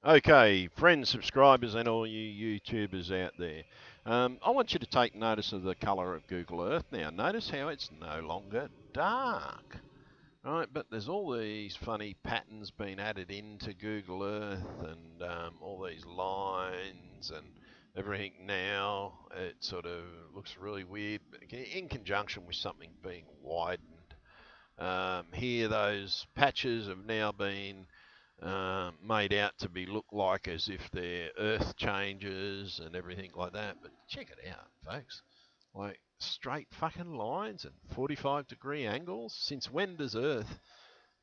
Okay, friends, subscribers, and all you YouTubers out there. I want you to take notice of the colour of Google Earth now. Notice how it's no longer dark, right? But there's all these funny patterns being added into Google Earth and all these lines and everything now. It sort of looks really weird in conjunction with something being widened. Here, those patches have now been made out to be look like as if they're earth changes and everything like that. But check it out, folks. Like straight fucking lines and 45-degree angles. Since when does Earth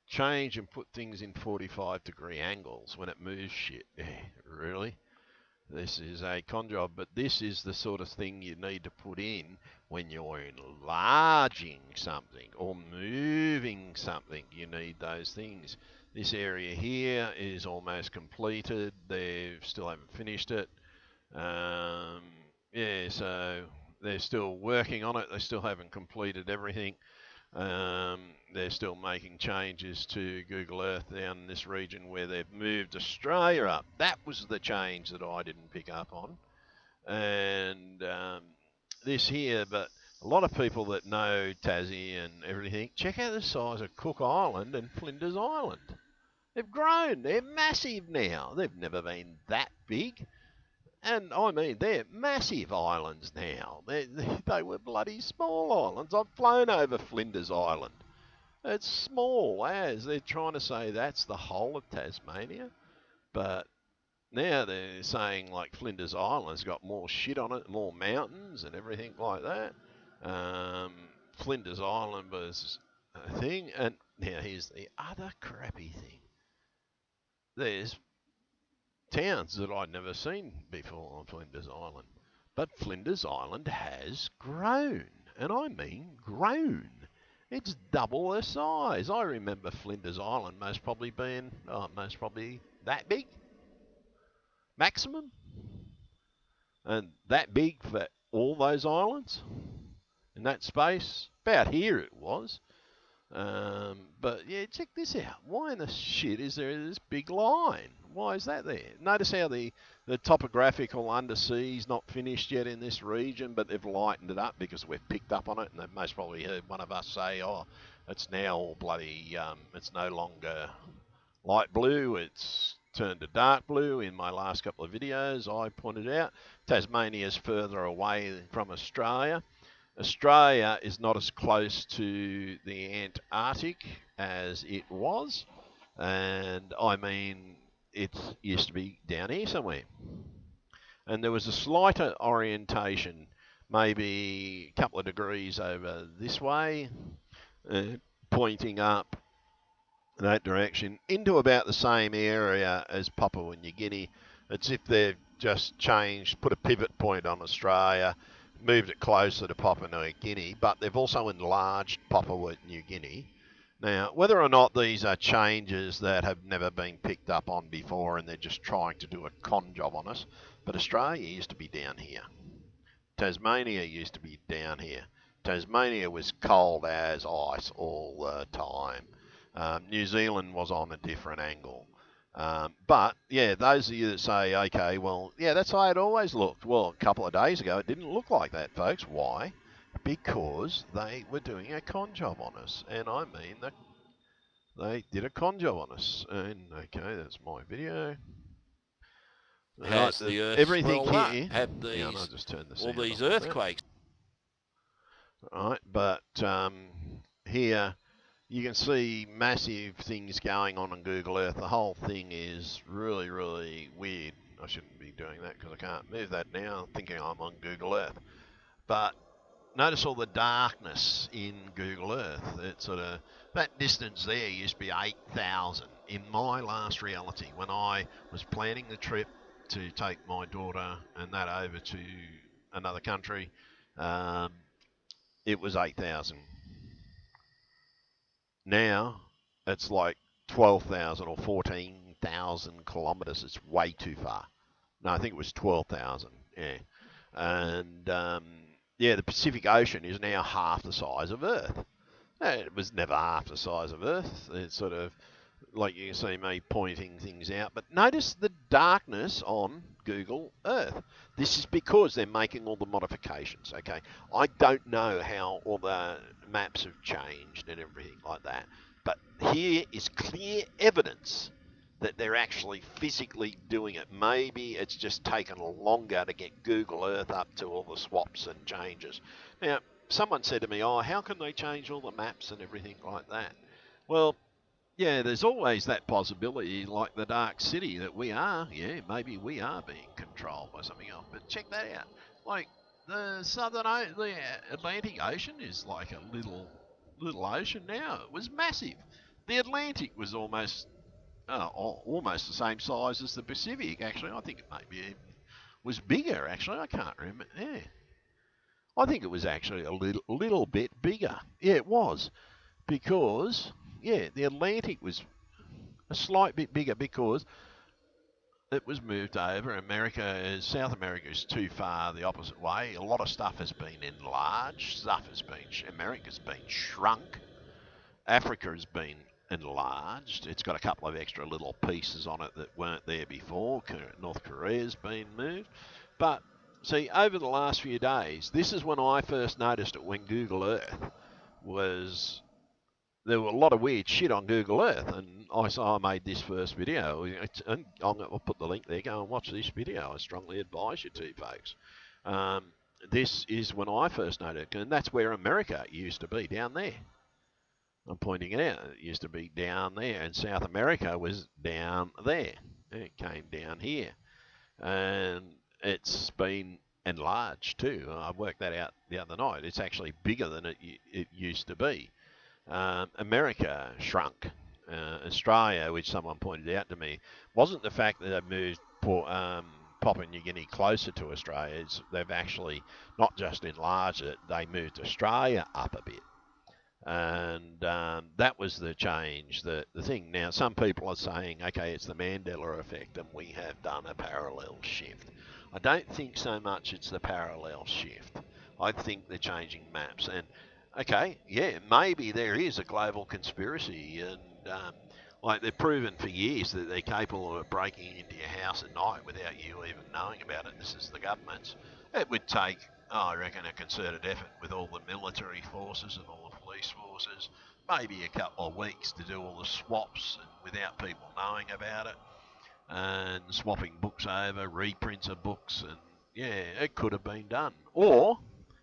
change and put things in 45-degree angles when it moves shit? Really? This is a con job, but this is the sort of thing you need to put in when you're enlarging something or moving something. You need those things. This area here is almost completed. They still haven't finished it. Yeah, so they're still working on it. They still haven't completed everything. They're still making changes to Google Earth down in this region where they've moved Australia up. That was the change that I didn't pick up on. And this here, but a lot of people that know Tassie and everything, check out the size of Cook Island and Flinders Island. They've grown. They're massive now. They've never been that big. And I mean, they're massive islands now. They were bloody small islands. I've flown over Flinders Island. It's small as they're trying to say that's the whole of Tasmania, but now they're saying like Flinders Island's got more shit on it, more mountains and everything like that. Um, Flinders Island was a thing, and now here's the other crappy thing. There's towns that I'd never seen before on Flinders Island, but Flinders Island has grown, and I mean grown. It's double the size. I remember Flinders Island most probably that big, maximum, and that big for all those islands in that space. About here it was. But yeah, check this out. Why in the shit is there this big line? Why is that there? Notice how the topographical undersea's not finished yet in this region, but they've lightened it up because we've picked up on it, and they've most probably heard one of us say, "Oh, it's now all bloody. It's no longer light blue. It's turned to dark blue." In my last couple of videos, I pointed out Tasmania's further away from Australia. Australia is not as close to the Antarctic as it was, and I mean, it used to be down here somewhere. And there was a slighter orientation, maybe a couple of degrees over this way, uh, pointing up that direction into about the same area as Papua New Guinea. It's if they've just changed, put a pivot point on Australia, moved it closer to Papua New Guinea, but they've also enlarged Papua New Guinea. Now, whether or not these are changes that have never been picked up on before and they're just trying to do a con job on us, but Australia used to be down here. Tasmania used to be down here. Tasmania was cold as ice all the time. New Zealand was on a different angle. But yeah, those of you that say, okay, well, yeah, that's how it always looked. Well, a couple of days ago, it didn't look like that, folks. Why? Because they were doing a con job on us. And I mean that they did a con job on us. And okay, that's my video. Right, Has the Earth everything swelled up? here. Had Yeah, and I'll these just turn the all sound these off on that. earthquakes? Right, but here you can see massive things going on Google Earth. The whole thing is really, really weird. I shouldn't be doing that because I can't move that now, thinking I'm on Google Earth. But notice all the darkness in Google Earth. It sort of that distance there used to be 8,000. In my last reality, when I was planning the trip to take my daughter and that over to another country, um, it was 8,000. Now it's like 12,000 or 14,000 kilometres. It's way too far. No, I think it was 12,000. Yeah. And yeah, the Pacific Ocean is now half the size of Earth. It was never half the size of Earth. It's sort of like you can see me pointing things out. But notice the darkness on Google Earth. This is because they're making all the modifications, okay? I don't know how all the maps have changed and everything like that, but here is clear evidence that they're actually physically doing it. Maybe it's just taken longer to get Google Earth up to all the swaps and changes. Now, someone said to me, oh, how can they change all the maps and everything like that? Well, yeah, there's always that possibility, like the Dark City, that maybe we are being controlled by something else. But check that out. Like the Atlantic Ocean is like a little ocean now. It was massive. The Atlantic was almost the same size as the Pacific. Actually, I think it maybe even was bigger. Actually, I can't remember. Yeah, I think it was actually a little bit bigger. Yeah, it was because the Atlantic was a slight bit bigger because it was moved over. South America is too far the opposite way. A lot of stuff has been enlarged. America's been shrunk. Africa has been enlarged. It's got a couple of extra little pieces on it that weren't there before. North Korea's been moved. But see, over the last few days, this is when I first noticed it, when Google Earth was, there were a lot of weird shit on Google Earth, and I made this first video. And I'll put the link there. Go and watch this video. I strongly advise you to, folks. This is when I first noticed it, and that's where America used to be, down there. I'm pointing it out. It used to be down there, and South America was down there. It came down here, and it's been enlarged too. I worked that out the other night. It's actually bigger than it used to be. America shrunk. Australia, which someone pointed out to me, wasn't the fact that they moved Papua New Guinea closer to Australia. They've actually not just enlarged it, they moved Australia up a bit. And that was the change, the thing. Now, some people are saying, okay, it's the Mandela effect and we have done a parallel shift. I don't think so much it's the parallel shift. I think they're changing maps. And, okay, yeah, maybe there is a global conspiracy. And, like, they've proven for years that they're capable of breaking into your house at night without you even knowing about it. This is the government's. It would take, I reckon, a concerted effort with all the military forces and all the police forces, maybe a couple of weeks to do all the swaps without people knowing about it, and swapping books over, reprints of books, and yeah, it could have been done. Or,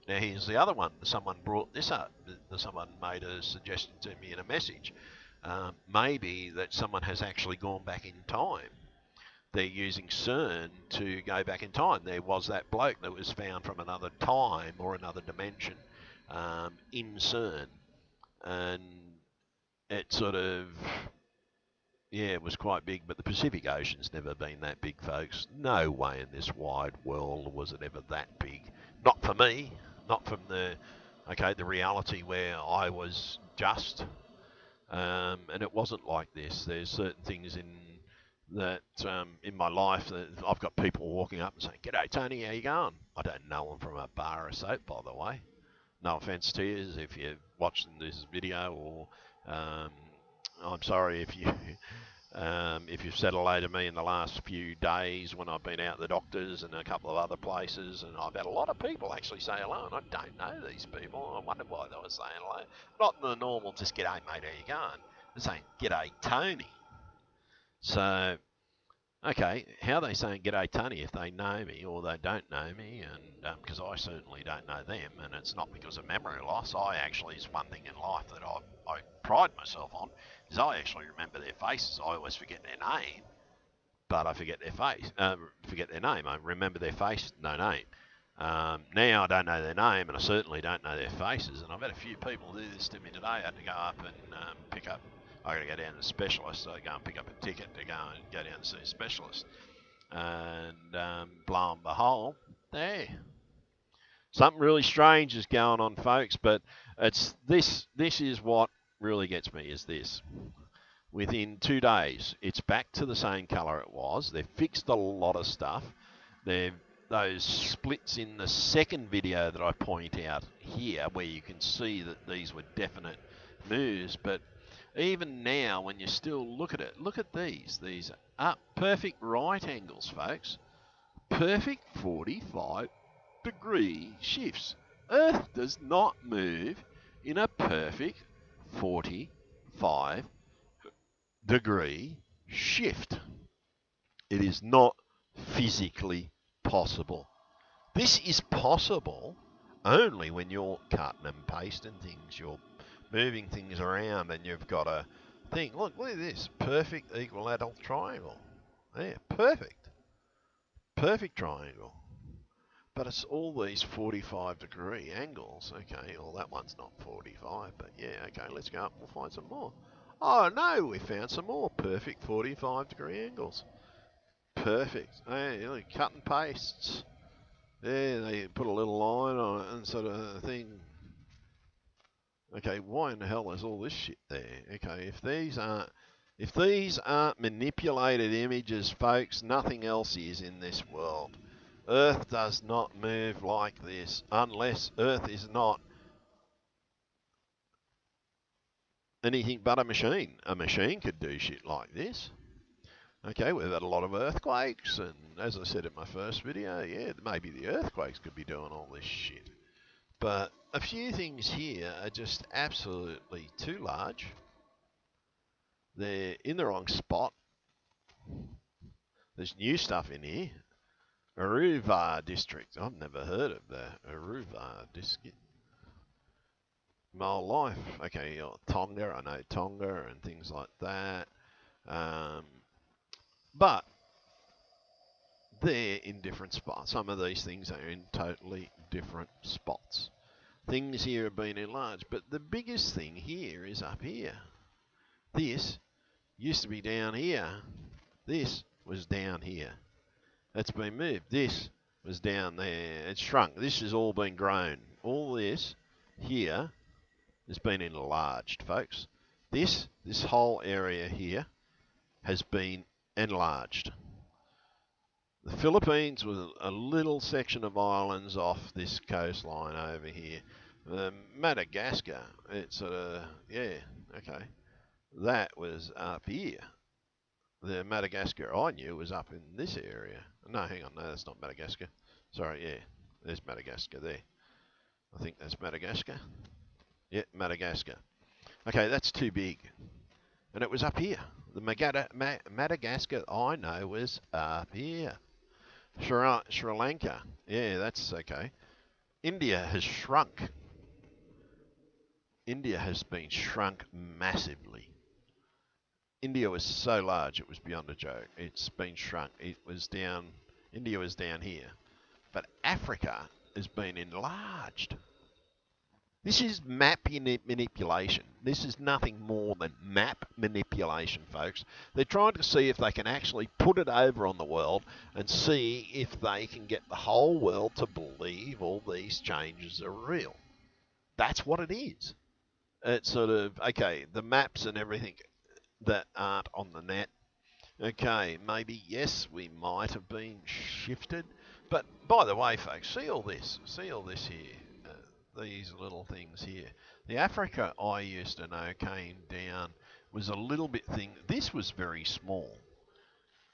now here's the other one. Someone brought this up. Someone made a suggestion to me in a message. Maybe that someone has actually gone back in time. They're using CERN to go back in time. There was that bloke that was found from another time or another dimension in CERN. And it sort of, it was quite big, but the Pacific Ocean's never been that big, folks. No way in this wide world was it ever that big. Not for me, not from the reality where I was just. And it wasn't like this. There's certain things in my life that I've got people walking up and saying, "G'day, Tony, how you going?" I don't know them from a bar of soap, by the way. No offence to you if you're watching this video, or I'm sorry if you've said hello to me in the last few days when I've been out the doctors and a couple of other places, and I've had a lot of people actually say hello, and I don't know these people. I wonder why they were saying hello. Not the normal, just "G'day, mate, how you going?" They're saying, "G'day, Tony." So, okay, how are they saying "G'day, Tony" if they know me or they don't know me? And because I certainly don't know them, and it's not because of memory loss. It's one thing in life that I pride myself on, is I actually remember their faces. I always forget their name, but I forget their face, forget their name. I remember their face, no name. Now I don't know their name, and I certainly don't know their faces. And I've had a few people do this to me today. I had to go up and pick up. I got to go down to the specialist, so I go and pick up a ticket to go down and see a specialist. And lo and behold, there, something really strange is going on, folks. But it's this. This is what really gets me. Is this? Within 2 days, it's back to the same colour it was. They've fixed a lot of stuff. Those splits in the second video that I point out here, where you can see that these were definite moves, but Even now, when you still look at it, look at these. These are perfect right angles, folks. Perfect 45-degree shifts. Earth does not move in a perfect 45-degree shift. It is not physically possible. This is possible only when you're cutting and pasting things, you're moving things around, and you've got a thing. Look at this. Perfect equilateral triangle. Yeah, perfect. Perfect triangle. But it's all these 45-degree angles. Okay, well, that one's not 45, but yeah, okay, let's go up and we'll find some more. Oh, no, we found some more perfect 45-degree angles. Perfect. Hey, look, cut and pastes. Yeah, they put a little line on it and sort of thing. Okay, why in the hell is all this shit there? Okay, if these aren't manipulated images, folks, nothing else is in this world. Earth does not move like this unless Earth is not anything but a machine. A machine could do shit like this. Okay, we've had a lot of earthquakes, and as I said in my first video, yeah, maybe the earthquakes could be doing all this shit. But a few things here are just absolutely too large. They're in the wrong spot. There's new stuff in here. Aruva district. I've never heard of the Aruva district. My whole life. Okay, Tonga. I know Tonga and things like that. But they're in different spots. Some of these things are in totally different spots. Things here have been enlarged, but the biggest thing here is up here. This used to be down here. This was down here. It's been moved. This was down there. It's shrunk. This has all been grown. All this here has been enlarged, folks. This whole area here has been enlarged. The Philippines was a little section of islands off this coastline over here. Madagascar, it's sort of, yeah, okay. That was up here. The Madagascar I knew was up in this area. No, hang on, no, that's not Madagascar. Sorry, yeah, there's Madagascar there. I think that's Madagascar. Yeah, Madagascar. Okay, that's too big. And it was up here. The Madagascar I know was up here. Sri Lanka. Yeah, that's okay. India has shrunk. India has been shrunk massively. India was so large it was beyond a joke. It's been shrunk. It was down. India was down here. But Africa has been enlarged. This is map manipulation. This is nothing more than map manipulation, folks. They're trying to see if they can actually put it over on the world and see if they can get the whole world to believe all these changes are real. That's what it is. It's sort of, okay, the maps and everything that aren't on the net. Okay, maybe, yes, we might have been shifted. But by the way, folks, see all this. See all this here. These little things here. The Africa I used to know came down, was a little bit thing. This was very small.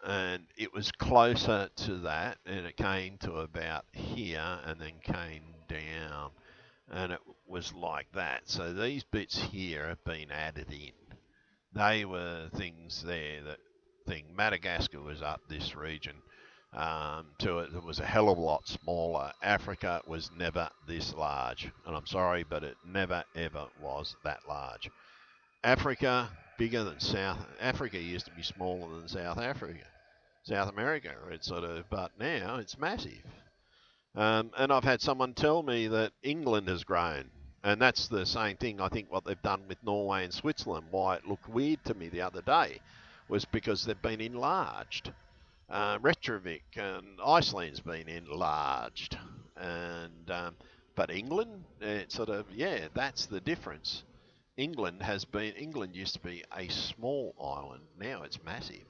And it was closer to that, and it came to about here and then came down. And it was like that. So these bits here have been added in. They were things there that thing. Madagascar was up this region. To it was a hell of a lot smaller. Africa was never this large, and I'm sorry, but it never ever was that large. Africa bigger than South Africa used to be smaller than South Africa, South America. It's sort of, but now it's massive. And I've had someone tell me that England has grown. And that's the same thing, I think, what they've done with Norway and Switzerland. Why it looked weird to me the other day was because they've been enlarged. Reykjavik and Iceland's been enlarged. But England, it's sort of, yeah, that's the difference. England used to be a small island. Now it's massive.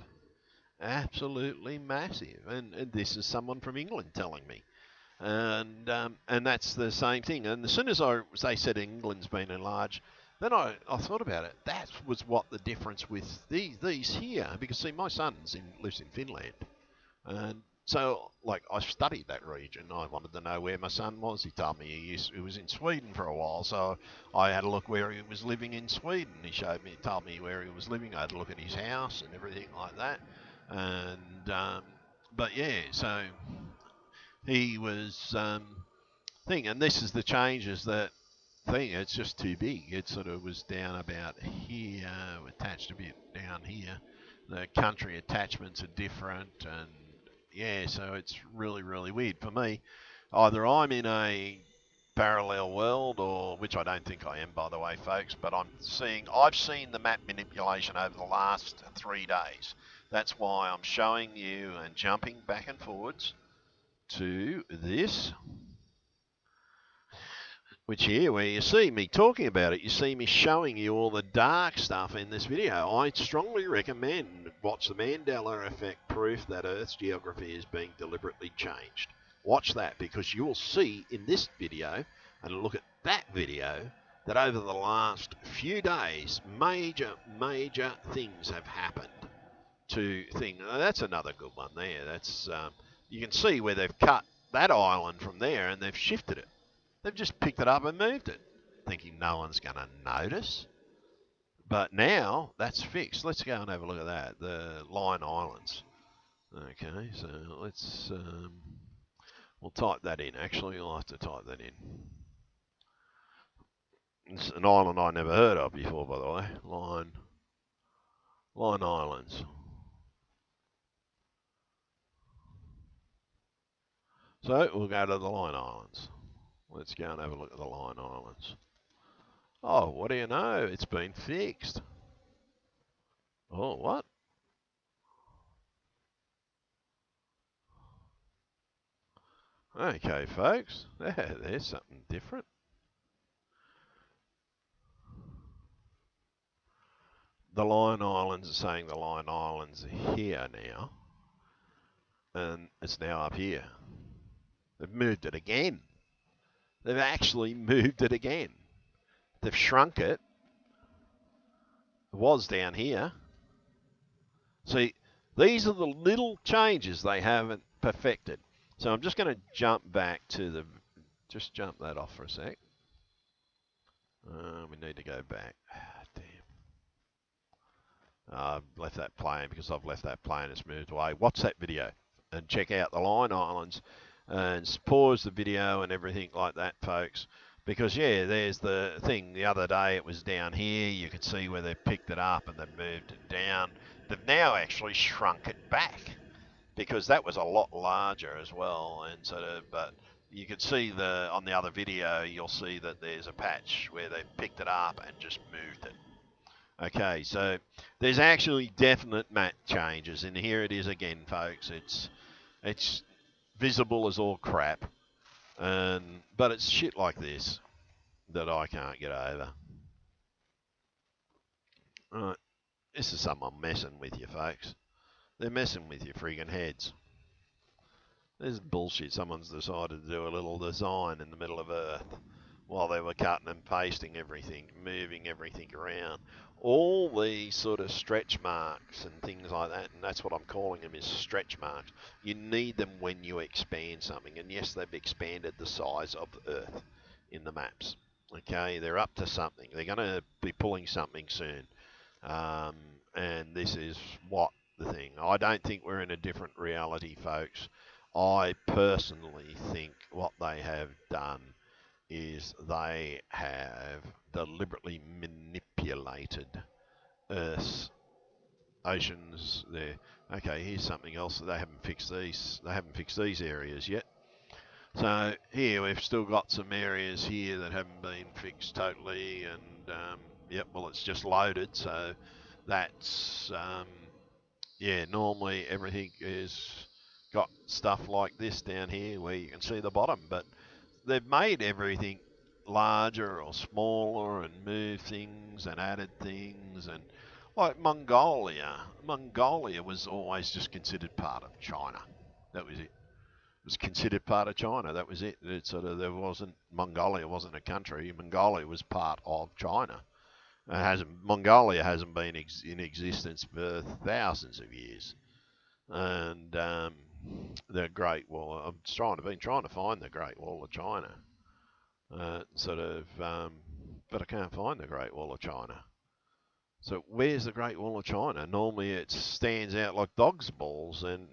Absolutely massive. And this is someone from England telling me. And that's the same thing. And as soon as they said England's been enlarged, Then I thought about it. That was what the difference with these here, because see, my lives in Finland, and so like I studied that region. I wanted to know where my son was. He told me he was in Sweden for a while, so I had a look where he was living in Sweden. He told me where he was living. I had a look at his house and everything like that, and but yeah, so he was thing, and this is the changes that thing. It's just too big. It sort of was down about here, attached a bit down here. The country attachments are different, and yeah, so it's really, really weird for me. Either I'm in a parallel world, or which I don't think I am, by the way, folks. But I've seen the map manipulation over the last 3 days. That's why I'm showing you and jumping back and forwards to this, which here, where you see me talking about it, you see me showing you all the dark stuff in this video. I strongly recommend watch the Mandela effect, proof that Earth's geography is being deliberately changed. Watch that, because you will see in this video, and look at that video, that over the last few days, major things have happened to things. That's another good one there. That's you can see where they've cut that island from there and they've shifted it. They've just picked it up and moved it, thinking no one's going to notice. But now that's fixed. Let's go and have a look at that. The Line Islands. Okay, so we'll type that in. Actually, I'll have to type that in. It's an island I never heard of before, by the way. Line Islands. So we'll go to the Line Islands. Let's go and have a look at the Line Islands. Oh, what do you know? It's been fixed. Oh, what? Okay, folks. There's something different. The Line Islands are saying the Line Islands are here now, and it's now up here. They've moved it again. They've actually moved it again. They've shrunk it. It was down here. See, these are the little changes they haven't perfected. So I'm just going to jump back to the, just jump that off for a sec. We need to go back. Damn. I've left that playing because I've left that playing. It's moved away. Watch that video and check out the Line Islands and pause the video and everything like that, folks. Because, yeah, there's the thing. The other day it was down here. You could see where they picked it up and they've moved it down. They've now actually shrunk it back because that was a lot larger as well. And sort of, but you could see on the other video, you'll see that there's a patch where they've picked it up and just moved it. Okay, so there's actually definite map changes, and here it is again, folks. It's visible as all crap, but it's shit like this that I can't get over. Right, this is someone messing with you, folks. They're messing with your friggin' heads. This is bullshit. Someone's decided to do a little design in the middle of Earth while they were cutting and pasting everything, moving everything around. All these sort of stretch marks and things like that, and that's what I'm calling them, is stretch marks. You need them when you expand something, and yes, they've expanded the size of the Earth in the maps. Okay, they're up to something. They're going to be pulling something soon, and this is what the thing. I don't think we're in a different reality, folks. I personally think what they have done is they have deliberately manipulated Earth's oceans there. Okay, here's something else. They haven't fixed these. They haven't fixed these areas yet. So here we've still got some areas here that haven't been fixed totally, and yep, well it's just loaded. So that's yeah. Normally everything is got stuff like this down here where you can see the bottom, but they've made everything larger or smaller and moved things and added things, and like Mongolia was always just considered part of China. That was it. It was considered part of China. That was it. It sort of, there wasn't, Mongolia wasn't a country. Mongolia was part of China. Mongolia hasn't been in existence for thousands of years, and the Great Wall. Been trying to find the Great Wall of China, but I can't find the Great Wall of China. So where's the Great Wall of China? Normally it stands out like dog's balls, and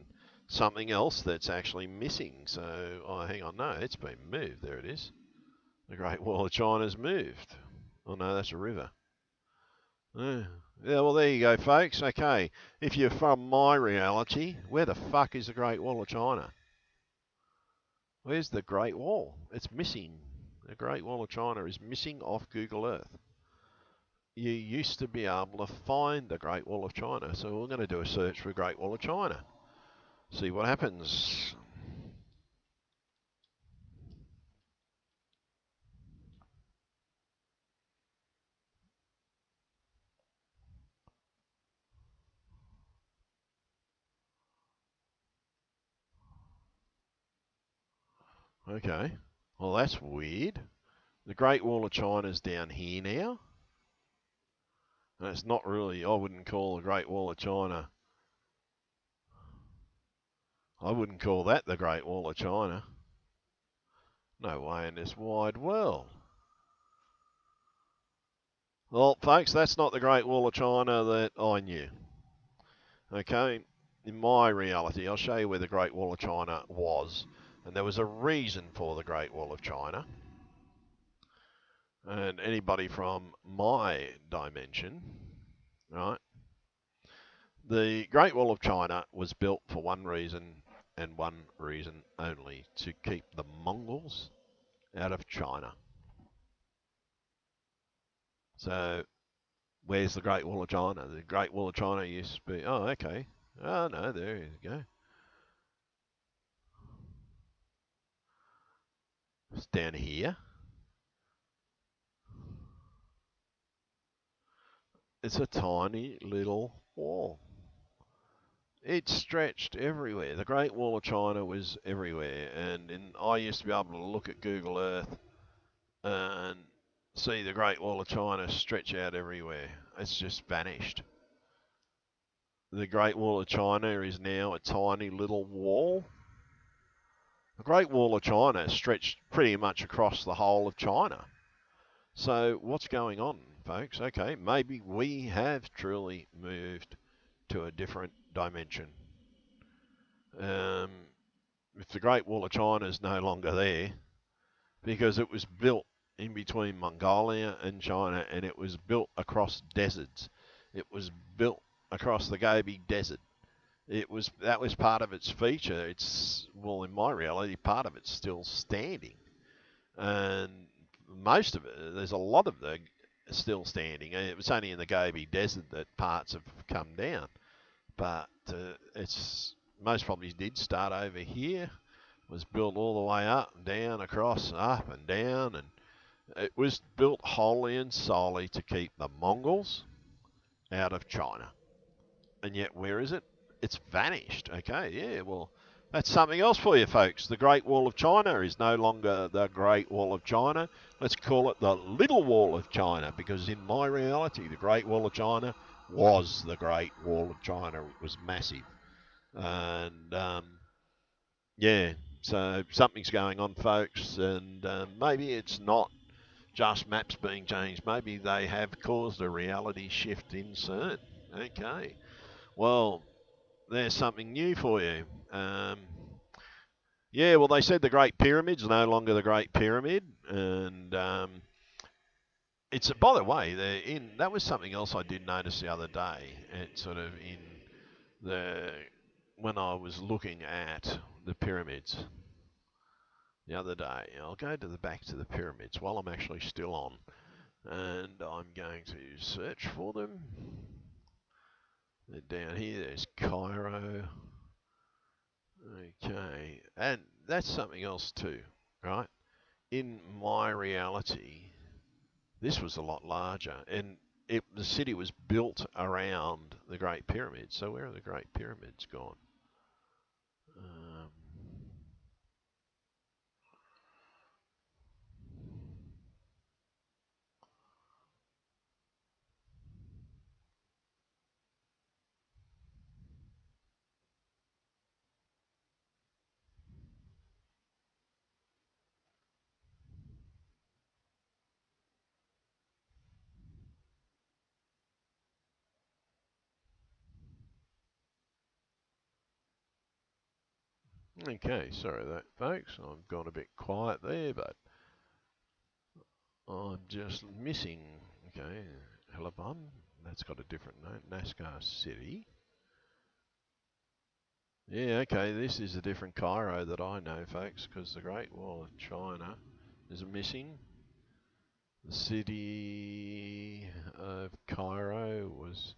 something else that's actually missing. So, oh, hang on, no, it's been moved. There it is. The Great Wall of China's moved. Oh no, that's a river. Yeah, well, there you go, folks. Okay, if you're from my reality, where the fuck is the Great Wall of China? Where's the Great Wall? It's missing. The Great Wall of China is missing off Google Earth. You used to be able to find the Great Wall of China, so we're going to do a search for Great Wall of China. See what happens. Okay, well, that's weird. The Great Wall of China's down here now. And it's not really, I wouldn't call the Great Wall of China, I wouldn't call that the Great Wall of China. No way in this wide world. Well, folks, that's not the Great Wall of China that I knew. Okay, in my reality, I'll show you where the Great Wall of China was. And there was a reason for the Great Wall of China. And anybody from my dimension, right? The Great Wall of China was built for one reason and one reason only, to keep the Mongols out of China. So, where's the Great Wall of China? The Great Wall of China used to be, oh, okay. Oh, no, there you go. It's down here. It's a tiny little wall. It stretched everywhere. The Great Wall of China was everywhere. And I used to be able to look at Google Earth and see the Great Wall of China stretch out everywhere. It's just vanished. The Great Wall of China is now a tiny little wall. The Great Wall of China stretched pretty much across the whole of China. So what's going on, folks? Okay, maybe we have truly moved to a different dimension. Um, if the Great Wall of China is no longer there, because it was built in between Mongolia and China, and it was built across deserts. It was built across the Gobi Desert. That was part of its feature. It's, well, in my reality, part of it's still standing, and most of it, there's a lot of the still standing. It was only in the Gobi Desert that parts have come down, but it's most probably did start over here, was built all the way up and down, across, up and down, and it was built wholly and solely to keep the Mongols out of China. And yet, where is it? It's vanished. Okay, yeah, well, that's something else for you folks. The Great Wall of China is no longer the Great Wall of China. Let's call it the Little Wall of China, because in my reality, the Great Wall of China was the Great Wall of China. It was massive. And yeah, so something's going on, folks, and maybe it's not just maps being changed. Maybe they have caused a reality shift in CERN. Okay, well, there's something new for you. Yeah, well, they said the Great Pyramid's no longer the Great Pyramid, and it's, by the way, that was something else I did notice the other day. It sort of in the when I was looking at the pyramids the other day. I'll go to the back to the pyramids while I'm actually still on, and I'm going to search for them. They're down here. There's Cairo. Okay, and that's something else too, right? In my reality, this was a lot larger, and the city was built around the Great Pyramids. So where are the Great Pyramids gone? Um, Okay, sorry that, folks. I've gone a bit quiet there, but I'm just missing. Okay, Hellabun. That's got a different name. NASCAR City. Yeah, okay, this is a different Cairo that I know, folks, because the Great Wall of China is missing. The city of Cairo was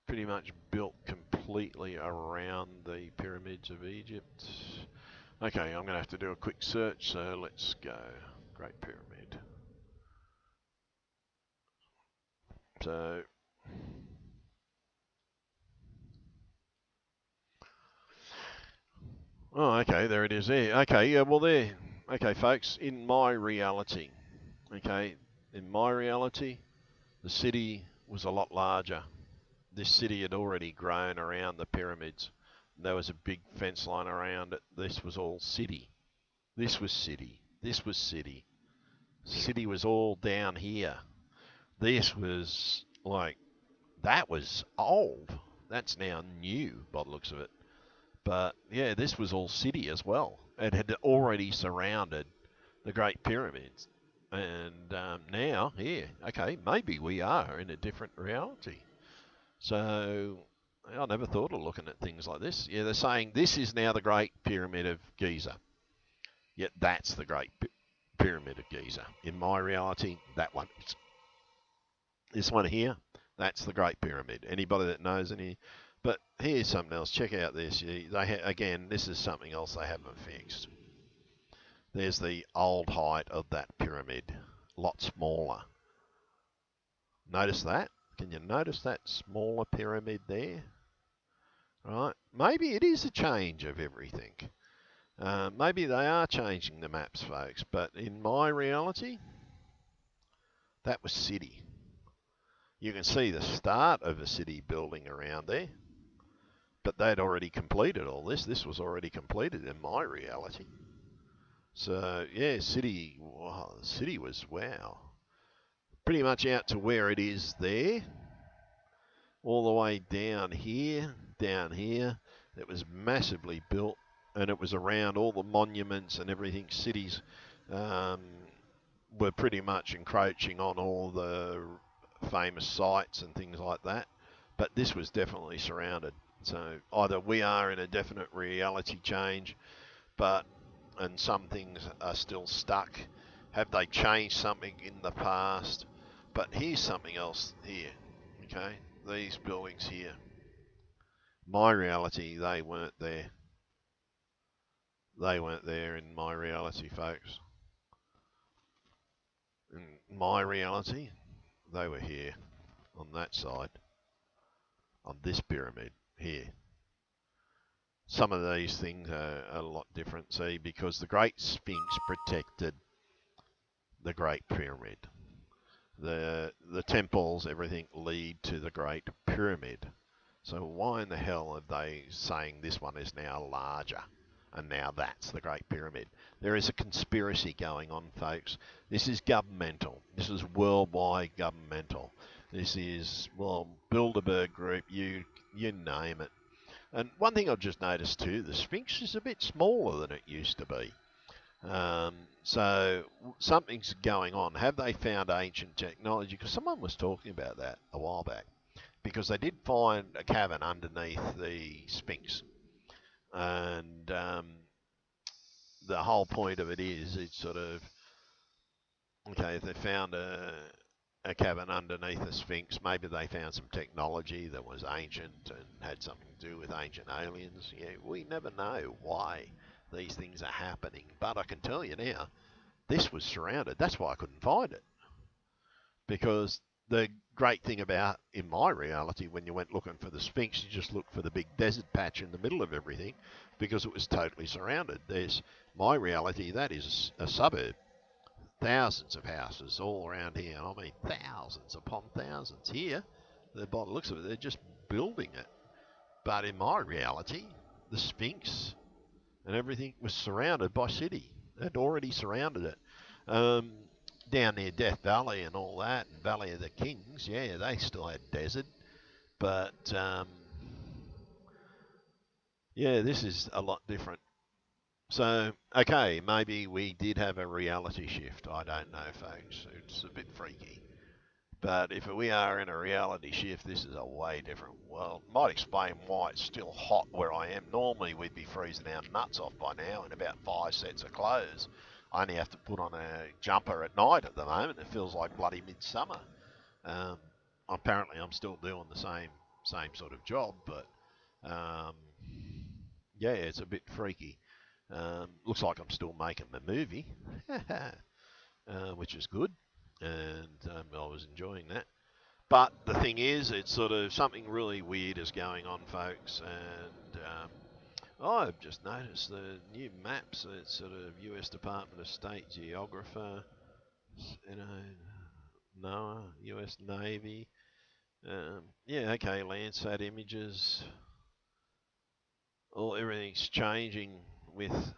pretty much built completely around the pyramids of Egypt. Okay, I'm going to have to do a quick search, so let's go. Great Pyramid. So, oh, okay, there it is there. Okay, yeah, well, there. Okay, folks, in my reality, okay, in my reality, the city was a lot larger. This city had already grown around the pyramids. There was a big fence line around it. This was all city. This was city. This was city. City was all down here. This was like, that was old. That's now new by the looks of it. But yeah, this was all city as well. It had already surrounded the Great Pyramids. And now, here, okay, maybe we are in a different reality. So I never thought of looking at things like this. Yeah, they're saying this is now the Great Pyramid of Giza. Yet that's the Great Pyramid of Giza. In my reality, that one, this one here, that's the Great Pyramid. Anybody that knows any, but here's something else. Check out this. Again, this is something else they haven't fixed. There's the old height of that pyramid, a lot smaller. Notice that? Can you notice that smaller pyramid there? Right? Maybe it is a change of everything. Maybe they are changing the maps, folks. But in my reality, that was city. You can see the start of a city building around there, but they'd already completed all this. This was already completed in my reality. So yeah, city. Wow, city was wow, pretty much out to where it is there, all the way down here, down here. It was massively built, and it was around all the monuments and everything. Cities um, were pretty much encroaching on all the famous sites and things like that. But this was definitely surrounded. So either we are in a definite reality change, but and some things are still stuck. Have they changed something in the past? But here's something else here. Okay, these buildings here. My reality, they weren't there. They weren't there in my reality, folks. In my reality, they were here on that side, on this pyramid here. Some of these things are a lot different, see, because the Great Sphinx protected the Great Pyramid. The temples, everything lead to the Great Pyramid. So why in the hell are they saying this one is now larger? And now that's the Great Pyramid. There is a conspiracy going on, folks. This is governmental. This is worldwide governmental. This is, well, Bilderberg Group, you name it. And one thing I've just noticed too, the Sphinx is a bit smaller than it used to be. So something's going on. Have they found ancient technology? Because someone was talking about that a while back. Because they did find a cavern underneath the Sphinx, and the whole point of it is it's sort of okay. If they found a cavern underneath the Sphinx, maybe they found some technology that was ancient and had something to do with ancient aliens. Yeah, we never know why these things are happening, but I can tell you now, this was surrounded. That's why I couldn't find it. Because the great thing about, in my reality, when you went looking for the Sphinx, you just looked for the big desert patch in the middle of everything because it was totally surrounded. There's my reality, that is a suburb. Thousands of houses all around here. I mean, thousands upon thousands here. By the looks of it, they're just building it. But in my reality, the Sphinx and everything was surrounded by city. They'd already surrounded it. Um, Down near Death Valley and all that, and Valley of the Kings, yeah, they still had desert. But yeah, this is a lot different. So, okay, maybe we did have a reality shift. I don't know, folks. It's a bit freaky. But if we are in a reality shift, this is a way different world. Might explain why it's still hot where I am. Normally, we'd be freezing our nuts off by now in about 5 sets of clothes. I only have to put on a jumper at night at the moment. It feels like bloody midsummer. Um, Apparently, I'm still doing the same sort of job, but um, yeah, it's a bit freaky. Looks like I'm still making the movie, which is good, and I was enjoying that. But the thing is, it's sort of something really weird is going on, folks, and I've just noticed the new maps. It's sort of U.S. Department of State geographer, you know, NOAA, U.S. Navy. Yeah, okay, Landsat images. All everything's changing with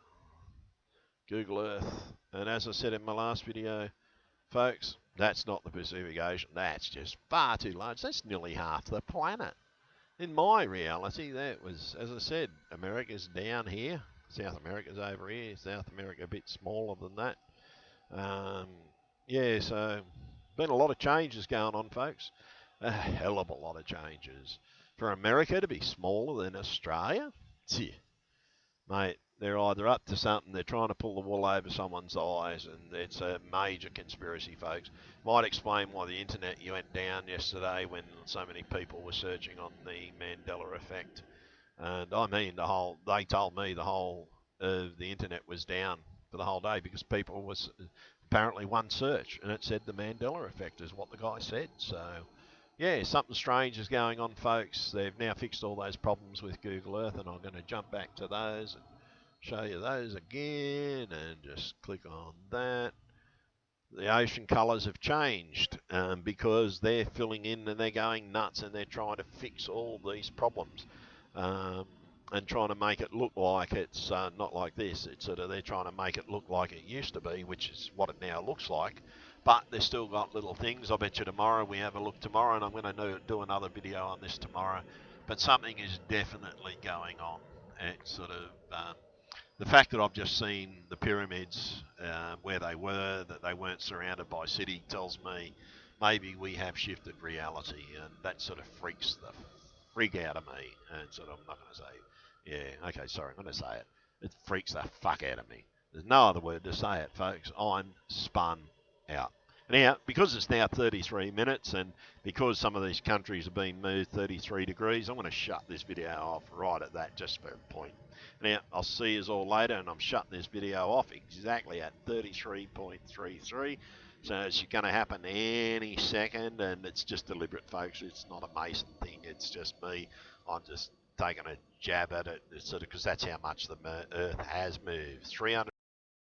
Google Earth. And as I said in my last video, folks, that's not the Pacific Ocean. That's just far too large. That's nearly half the planet. In my reality, that was, as I said, America's down here. South America's over here. South America a bit smaller than that. Um, yeah, so been a lot of changes going on, folks. A hell of a lot of changes. For America to be smaller than Australia, yeah, mate, they're either up to something, they're trying to pull the wool over someone's eyes, and it's a major conspiracy, folks. Might explain why the internet went down yesterday when so many people were searching on the Mandela effect. And I mean, they told me the whole of the internet was down for the whole day because people was apparently one search and it said the Mandela effect is what the guy said. So, yeah, something strange is going on, folks. They've now fixed all those problems with Google Earth, and I'm going to jump back to those and show you those again, and just click on that. The ocean colours have changed because they're filling in and they're going nuts and they're trying to fix all these problems um, and trying to make it look like it's not like this. It's sort of they're trying to make it look like it used to be, which is what it now looks like. But they've still got little things. I bet you tomorrow we have a look tomorrow, and I'm going to do another video on this tomorrow. But something is definitely going on. It's sort of the fact that I've just seen the pyramids where they were, that they weren't surrounded by city, tells me maybe we have shifted reality, and that sort of freaks the freak out of me. And sort of, I'm not going to say, yeah, okay, sorry, I'm going to say it. It freaks the fuck out of me. There's no other word to say it, folks. I'm spun out. Now, because it's now 33 minutes and because some of these countries have been moved 33 degrees, I'm going to shut this video off right at that just for a point. Now, I'll see you all later, and I'm shutting this video off exactly at 33.33. So it's going to happen any second, and it's just deliberate, folks. It's not a Mason thing. It's just me. I'm just taking a jab at it, sort of, because that's how much the Earth has moved. 300